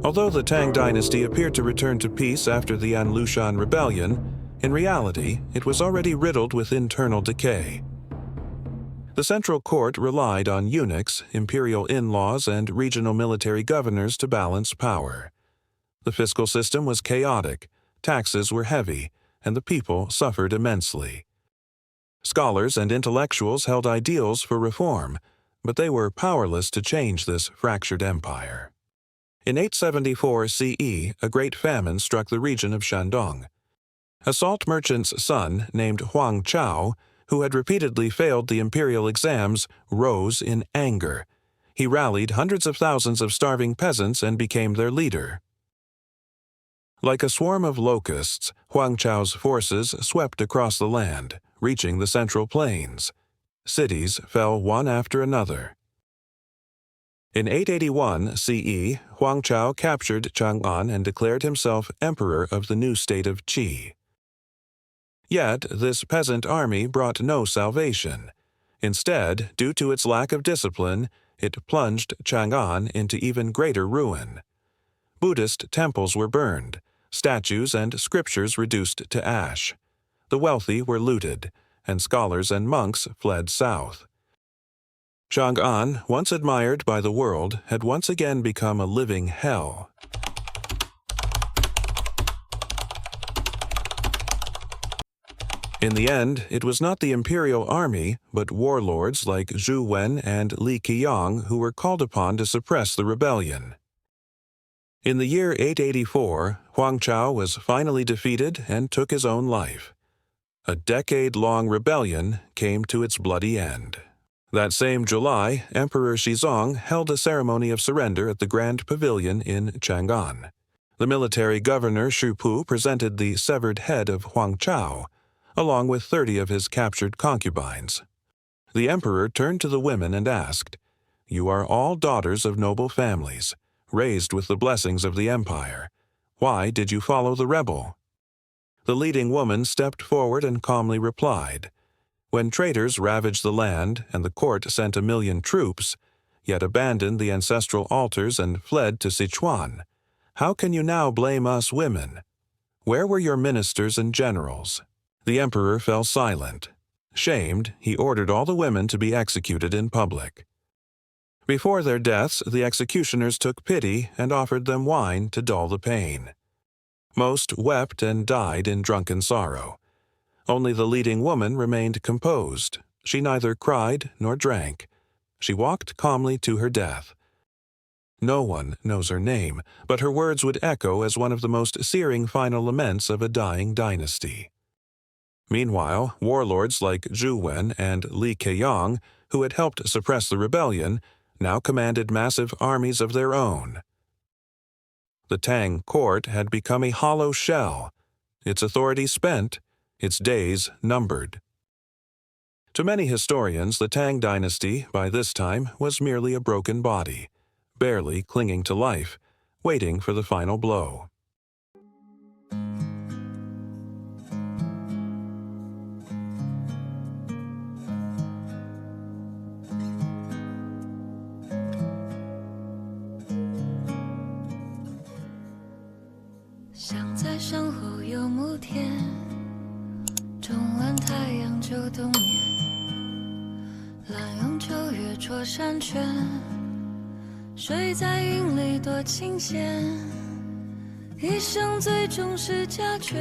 Although the Tang Dynasty appeared to return to peace after the Lushan Rebellion, in reality, it was already riddled with internal decay. The central court relied on eunuchs, imperial in-laws, and regional military governors to balance power. The fiscal system was chaotic, taxes were heavy, and the people suffered immensely. Scholars and intellectuals held ideals for reform, but they were powerless to change this fractured empire. In 874 CE, a great famine struck the region of Shandong. A salt merchant's son, named Huang Chao, who had repeatedly failed the imperial exams, rose in anger. He rallied hundreds of thousands of starving peasants and became their leader. Like a swarm of locusts, Huang Chao's forces swept across the land, reaching the central plains. Cities fell one after another. In 881 CE, Huang Chao captured Chang'an and declared himself emperor of the new state of Qi. Yet, this peasant army brought no salvation. Instead, due to its lack of discipline, it plunged Chang'an into even greater ruin. Buddhist temples were burned, statues and scriptures reduced to ash. The wealthy were looted, and scholars and monks fled south. Chang'an, once admired by the world, had once again become a living hell. In the end, it was not the imperial army, but warlords like Zhu Wen and Li Qiang who were called upon to suppress the rebellion. In the year 884, Huang Chao was finally defeated and took his own life. A decade-long rebellion came to its bloody end. That same July, Emperor Shizong held a ceremony of surrender at the Grand Pavilion in Chang'an. The military governor Shu Pu presented the severed head of Huang Chao, along with 30 of his captured concubines. The emperor turned to the women and asked, "You are all daughters of noble families, raised with the blessings of the empire. Why did you follow the rebel?" The leading woman stepped forward and calmly replied, "When traitors ravaged the land and the court sent 1 million troops, yet abandoned the ancestral altars and fled to Sichuan, how can you now blame us women? Where were your ministers and generals?" The emperor fell silent. Shamed, he ordered all the women to be executed in public. Before their deaths, the executioners took pity and offered them wine to dull the pain. Most wept and died in drunken sorrow. Only the leading woman remained composed. She neither cried nor drank. She walked calmly to her death. No one knows her name, but her words would echo as one of the most searing final laments of a dying dynasty. Meanwhile, warlords like Zhu Wen and Li Qiang, who had helped suppress the rebellion, now commanded massive armies of their own. The Tang court had become a hollow shell, its authority spent, its days numbered. To many historians, the Tang Dynasty, by this time, was merely a broken body, barely clinging to life, waiting for the final blow.一生最重视家眷